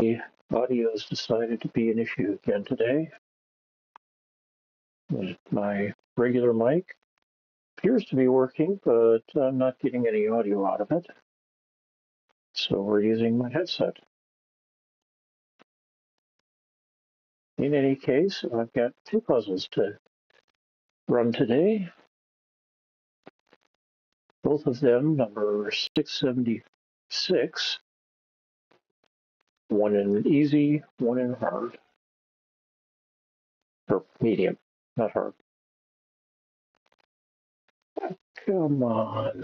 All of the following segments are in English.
The audio has decided to be an issue again today. My regular mic appears to be working, but I'm not getting any audio out of it. So we're using my headset. In any case, I've got two puzzles to run today. Both of them number 676. One in easy, one in hard. Or medium, not hard. Come on.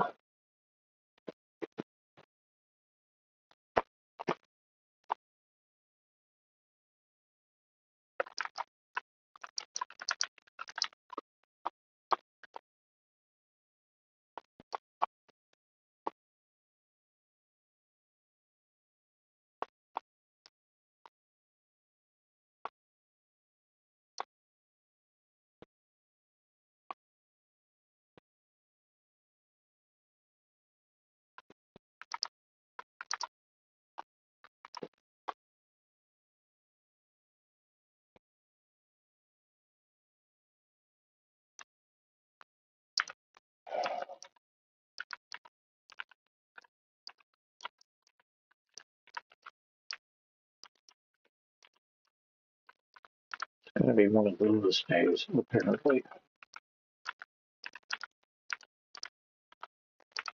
It's going to be one of those days, apparently,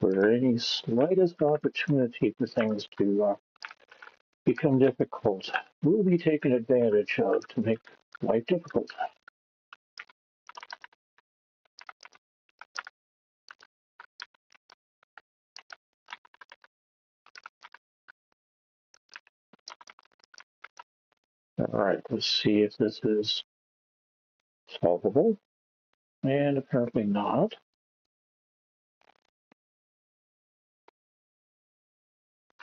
where any slightest opportunity for things to become difficult will be taken advantage of to make life difficult. All right, let's see if this is solvable, and apparently not.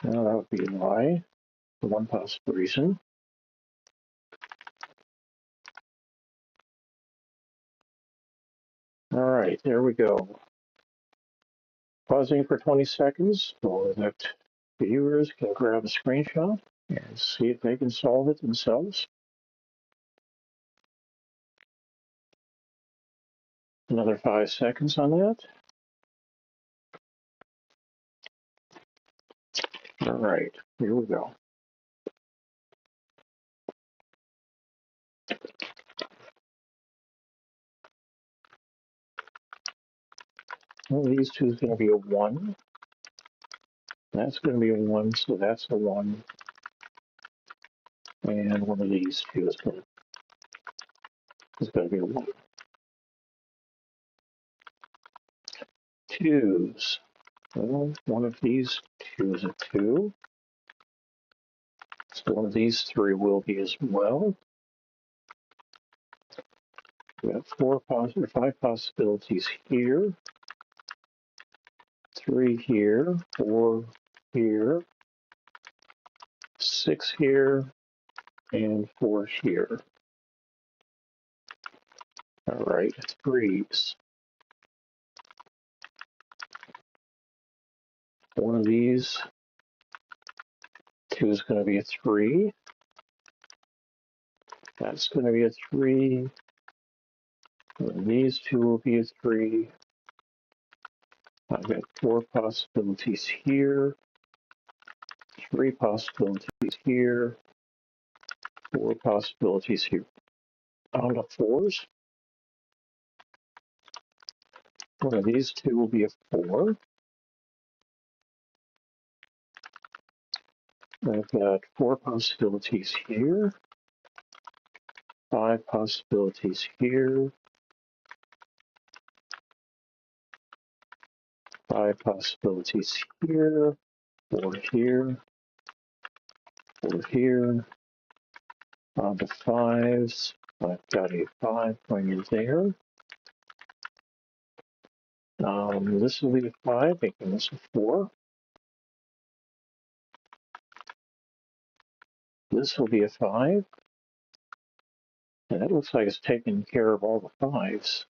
Now that would be why, for one possible reason. All right, there we go. Pausing for 20 seconds so that viewers can grab a screenshot and see if they can solve it themselves. Another 5 seconds on that. All right, here we go. Well, these two is going to be a 1. That's going to be a 1, so that's a 1. And one of these two is going to be a 1. Twos. Well, one of these two is a 2. So one of these three will be as well. We have 5 possibilities here. 3 here, 4 here, 6 here, and 4 here. All right, 3s. One of these two is going to be a 3. That's going to be a 3. One of these two will be a 3. I've got 4 possibilities here, 3 possibilities here, 4 possibilities here. On the 4s, one of these two will be a 4. I've got 4 possibilities here, 5 possibilities here, 5 possibilities here, 4 here, 4 here. On the 5s, I've got a 5 going in there. This will be a 5, making this a 4. This will be a 5. And that looks like it's taking care of all the 5s.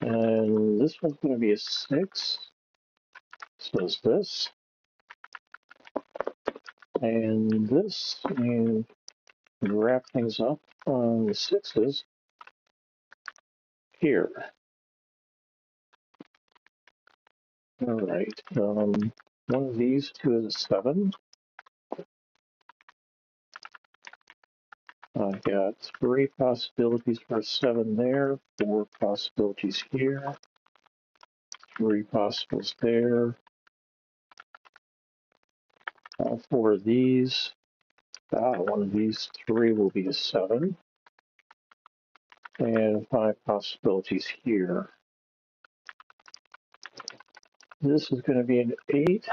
And this one's going to be a 6. So is this. and this, and wrap things up on the 6s here. All right, one of these two is a 7. I've got 3 possibilities for a 7 there, 4 possibilities here, 3 possibles there, 4 of these. One of these 3 will be a 7, and 5 possibilities here. This is going to be an 8.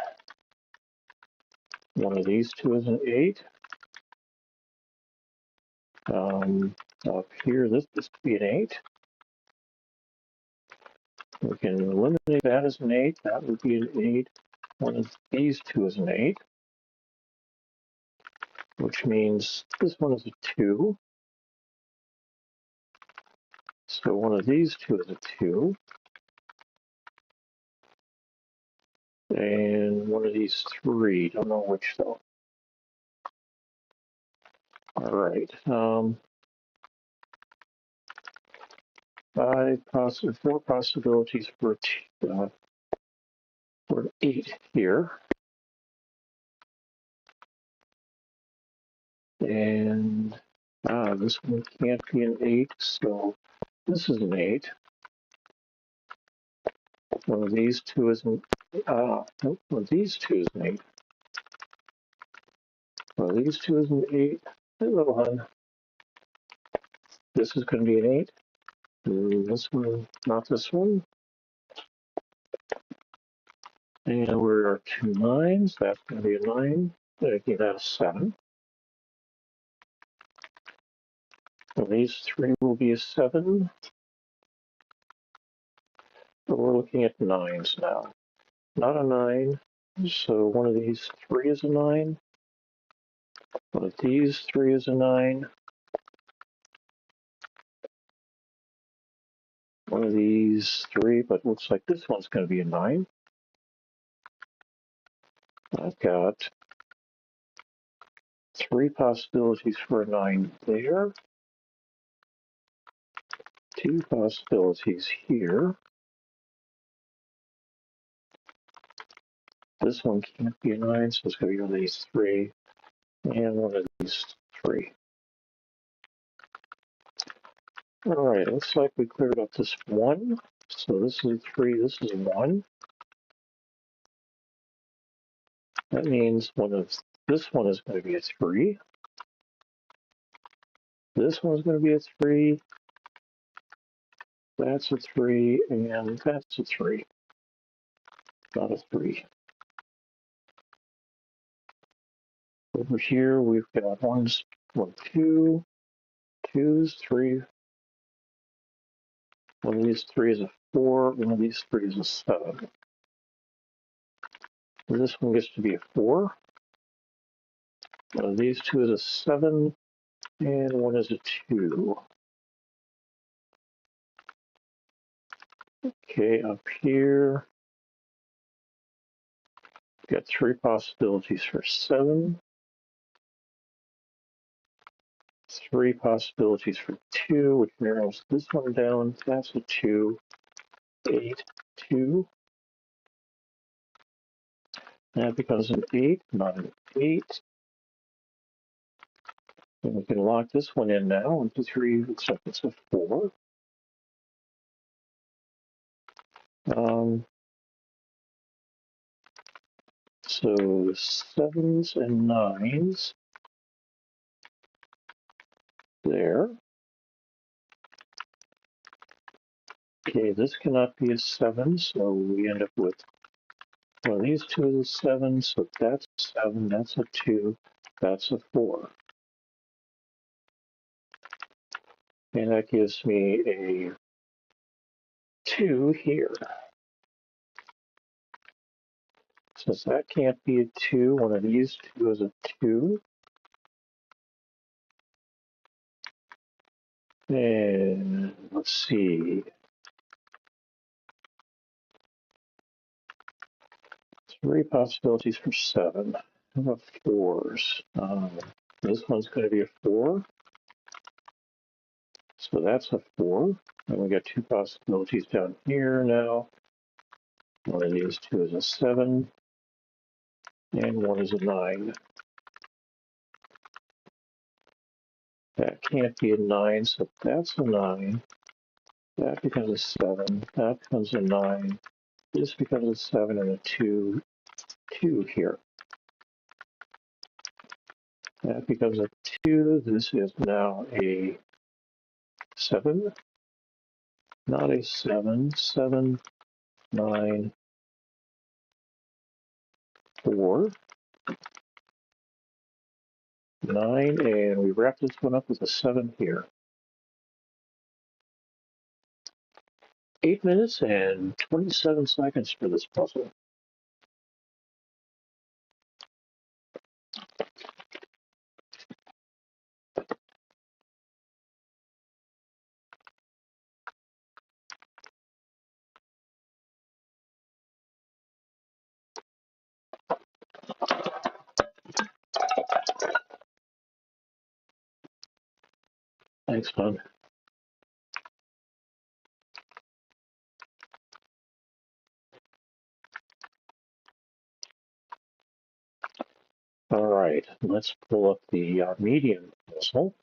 One of these two is an 8. Up here, this could be an 8. We can eliminate that as an 8. That would be an 8. One of these two is an 8, which means this one is a 2. So one of these two is a 2. And one of these 3. Don't know which though. All right. 4 possibilities for 8 here. And this one can't be an 8, so this is an 8. One of these two is an nope, one of these two is an 8. One of these two is an 8. Hello, hun. This is going to be an 8. This one, not this one. And we're our 2 9s. That's going to be a 9. Give that a 7. Well, these 3 will be a 7. But we're looking at 9s now. Not a 9. So one of these 3 is a 9. One of these 3 is a 9. One of these 3, but looks like this one's going to be a 9. I've got 3 possibilities for a 9 there. 2 possibilities here. This one can't be a 9, so it's going to be one of these 3 and one of these 3. All right, looks like we cleared up this 1. So this is a 3, this is a 1. That means this one is going to be a 3. This one's going to be a 3. That's a 3, and that's a 3. Not a 3. Over here, we've got 2, 2s, 3. One of these 3 is a 4. One of these 3 is a 7. And this one gets to be a 4. One of these 2 is a 7, and one is a 2. Okay, up here, we've got 3 possibilities for 7. 3 possibilities for 2, which narrows this one down. That's a 2, 8, 2. That becomes an 8, not an 8. And we can lock this one in now. 1, 2, 3, looks like it's a 4. So 7s and 9s there. Okay, this cannot be a 7, so we end up with one of these two is a 7, so that's a 7, that's a 2, that's a 4. And that gives me a 2 here. Since that can't be a 2, one of these two is a 2. And let's see. 3 possibilities for 7. How about fours? This one's going to be a 4. So that's a 4. And we got two possibilities down here now. One of these two is a 7, and one is a 9. That can't be a 9, so that's a 9. That becomes a 7. That becomes a 9. This becomes a 7 and a 2. 2 here. That becomes a 2. This is now a 7. Not a 7. 7, 9, 4, 9, and we wrap this one up with a 7 here. 8 minutes and 27 seconds for this puzzle. Thanks, bud. All right, let's pull up the medium puzzle.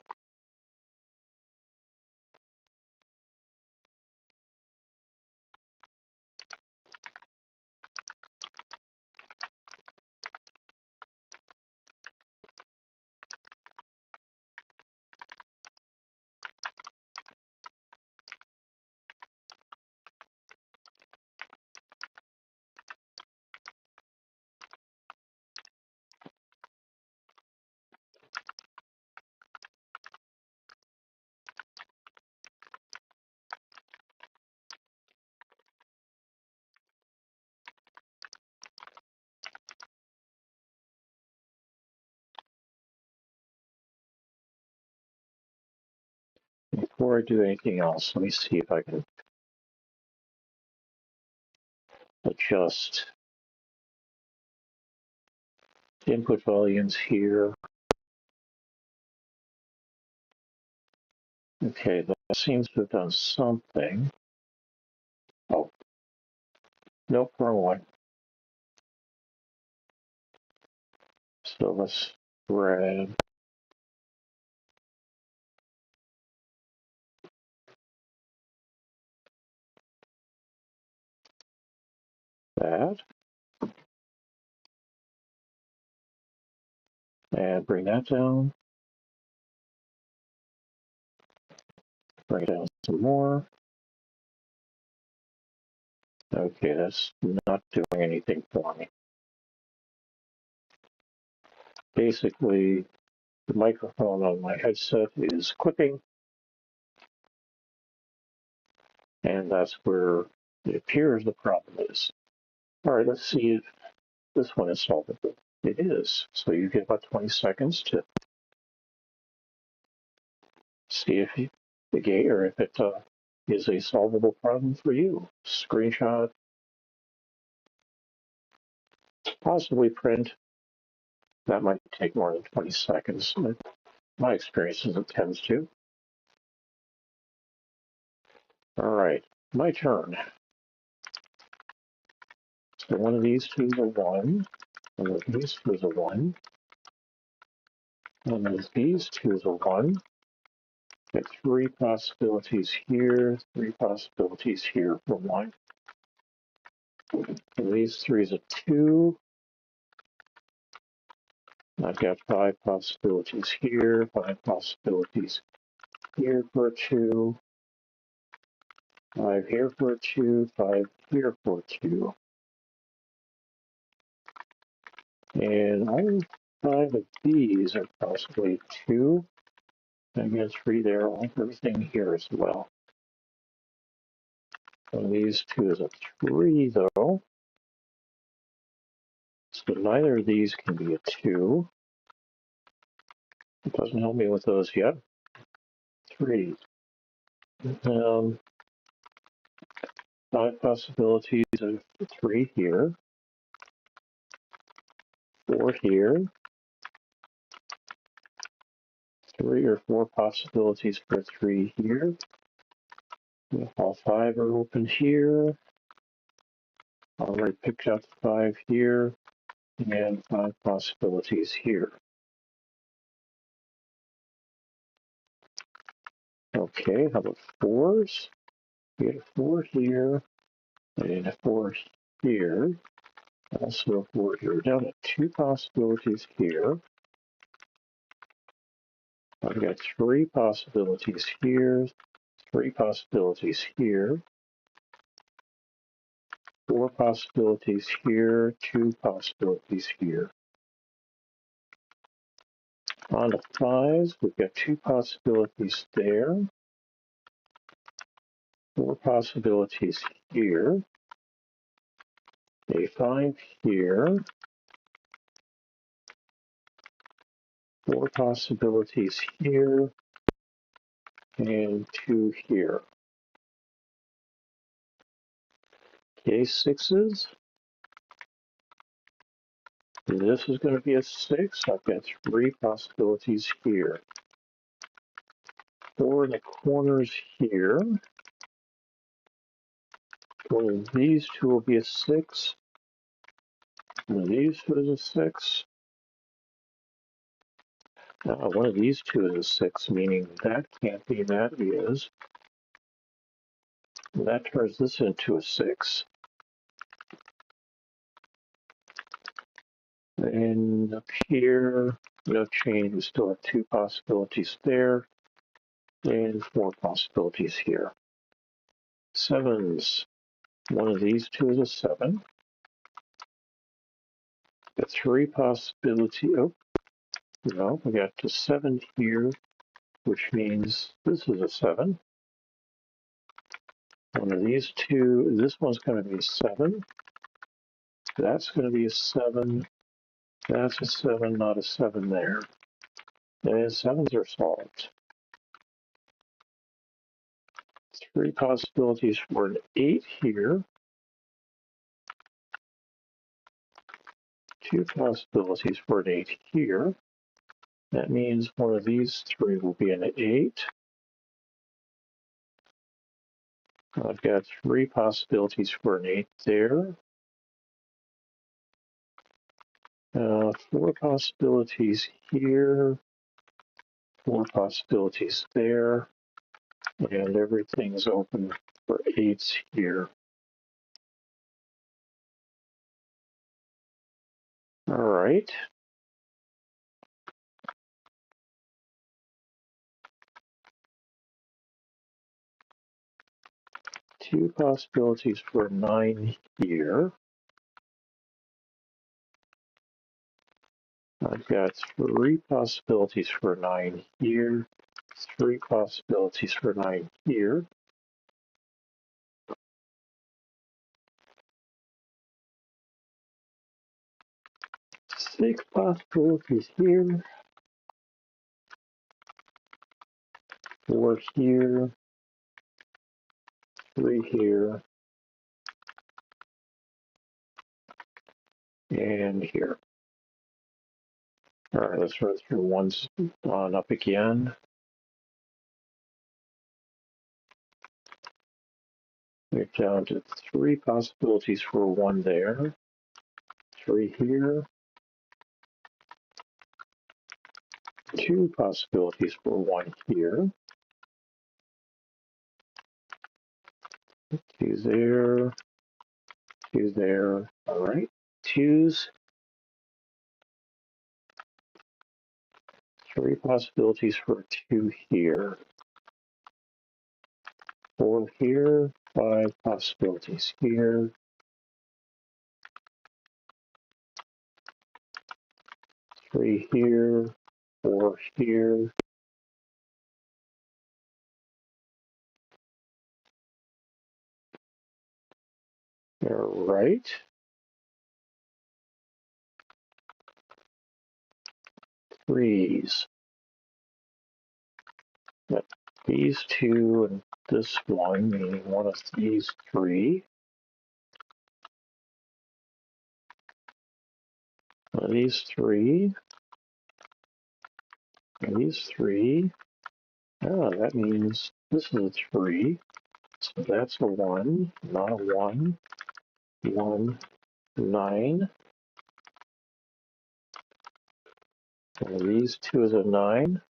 Before I do anything else, let me see if I can adjust input volumes here. Okay, that seems to have done something. Oh, nope, wrong one. So let's grab that and bring that down. Bring it down some more. Okay, that's not doing anything for me. Basically, the microphone on my headset is clipping, and that's where it appears the problem is. All right, let's see if this one is solvable. It is. So you get about 20 seconds to see if the game or if it is a solvable problem for you. Screenshot, possibly print. That might take more than 20 seconds. My experience is it tends to. All right, my turn. So one of these two is a 1. One of these two is a 1. One of these two is a 1. Get 3 possibilities here, 3 possibilities here for 1. And these 3 is a 2. I've got 5 possibilities here, 5 possibilities here for a 2, 5 here for a 2, 5 here for a 2. And all 5 of these are possibly 2. I get 3 there, everything here as well. One of these 2 is a 3, though. So neither of these can be a 2. It doesn't help me with those yet. 3. 5 possibilities of 3 here. 4 here, 3 or 4 possibilities for 3 here. All 5 are open here. Already picked out 5 here, and 5 possibilities here. Okay, how about 4s? We get a 4 here, and a 4 here. Also a 4 here. Down to 2 possibilities here. I've got 3 possibilities here, 3 possibilities here, 4 possibilities here, 2 possibilities here. On the 5s, we've got 2 possibilities there, 4 possibilities here, a 5 here, 4 possibilities here, and 2 here. Okay, 6s. This is going to be a 6. I've got 3 possibilities here. 4 in the corners here. One of these 2 will be a 6. One of these 2 is a 6. One of these 2 is a 6, meaning that can't be, that is. That turns this into a 6. And up here, no change. We still have 2 possibilities there, and 4 possibilities here. 7s. One of these 2 is a 7. Got 3 possibilities. Oh, no, we got a 7 here, which means this is a 7. One of these 2, this one's going to be a 7. That's going to be a 7. That's a 7, not a 7 there. And 7s are solved. 3 possibilities for an 8 here. 2 possibilities for an 8 here. That means one of these 3 will be an 8. I've got 3 possibilities for an 8 there. 4 possibilities here. 4 possibilities there. And everything's open for 8s here. All right. Two possibilities for 9 here. I've got 3 possibilities for 9 here. 3 possibilities for 9 here. 6 possibilities here. 4 here. 3 here. And here. All right, let's run through ones on up again. We're down to 3 possibilities for 1 there. 3 here. 2 possibilities for 1 here. 2 there. 2 there. All right. 2s. 3 possibilities for 2 here. 4 here. 5 possibilities here. 3 here. 4 here. All right. 3s. Got these 2 and this one, meaning one of these 3. One of these three. And these three. Oh, that means this is a 3. So that's a 1, not a 1. 1, 9. One of these two is a 9.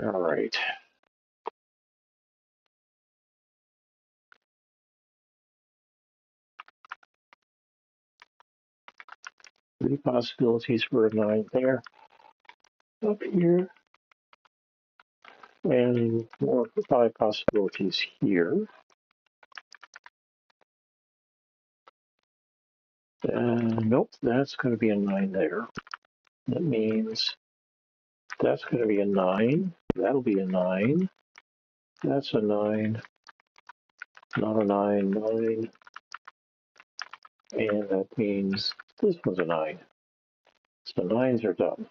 All right. Three possibilities for a 9 there. Up here. And more 5 possibilities here. Nope, that's going to be a 9 there. That means that's going to be a 9. That'll be a 9. That's a 9. Not a 9, 9. And that means this one's a 9. So 9s are done.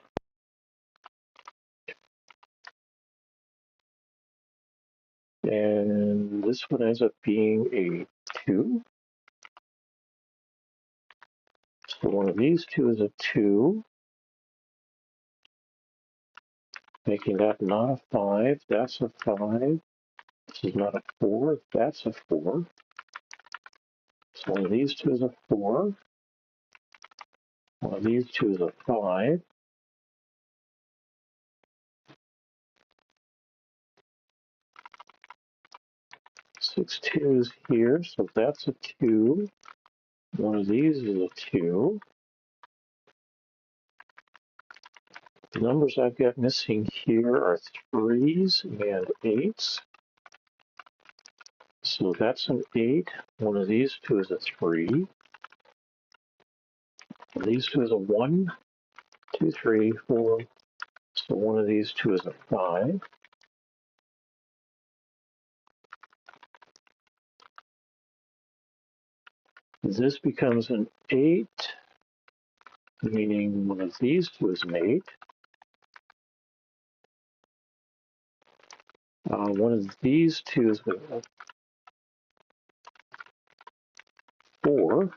And this one ends up being a 2. So one of these two is a 2, making that not a 5. That's a 5. This is not a 4. That's a 4. So one of these two is a 4. One of these two is a 5. Six twos here, so that's a 2. One of these is a 2. The numbers I've got missing here are 3s and 8s. So that's an 8. One of these two is a 3. One of these two is a 1, 2, 3, 4. So one of these two is a 5. This becomes an 8, meaning one of these two is an 8. One of these two is a 4.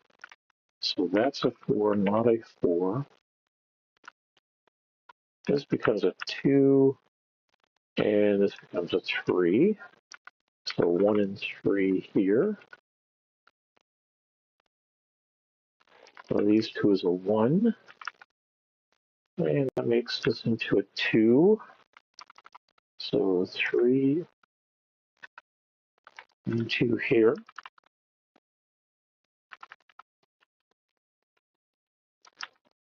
So that's a 4, not a 4. This becomes a 2, and this becomes a 3. So 1 and 3 here. One of these two is a 1. And that makes this into a 2. So 3 and 2 here.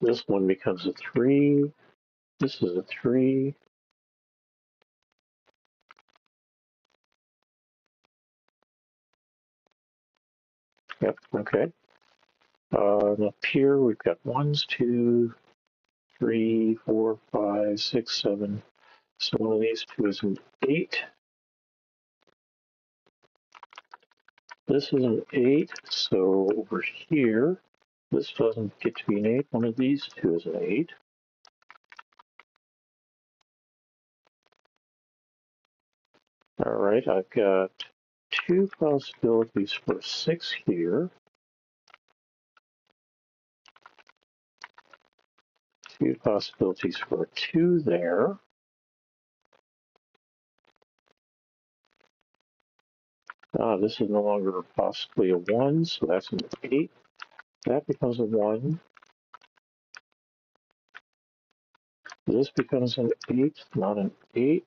This one becomes a 3. This is a 3. Yep, okay. Up here we've got 1s, 2, 3, 4, 5, 6, 7. So one of these two is an 8. This is an 8, so over here, this doesn't get to be an 8. One of these two is an 8. All right, I've got 2 possibilities for 6 here. 2 possibilities for 2 there. This is no longer possibly a 1, so that's an 8. That becomes a 1. This becomes an 8, not an 8.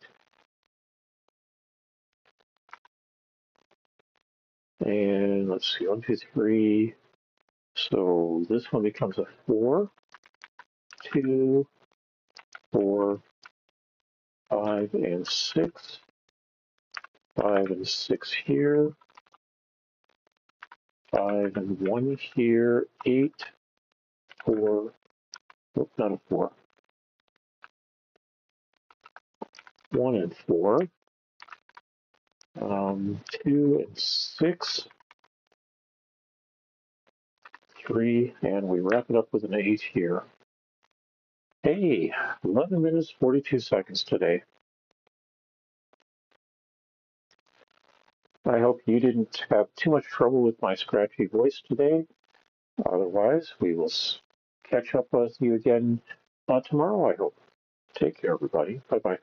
And let's see, 1, 2, 3. So this one becomes a 4, 2, 4, 5, and 6. 5 and 6 here. 5 and 1 here. 8, 4. Nope, not a 4. 1 and 4, 2 and 6, 3, and we wrap it up with an 8 here. Hey, 11 minutes, 42 seconds today. I hope you didn't have too much trouble with my scratchy voice today. Otherwise, we will catch up with you again tomorrow, I hope. Take care, everybody. Bye-bye.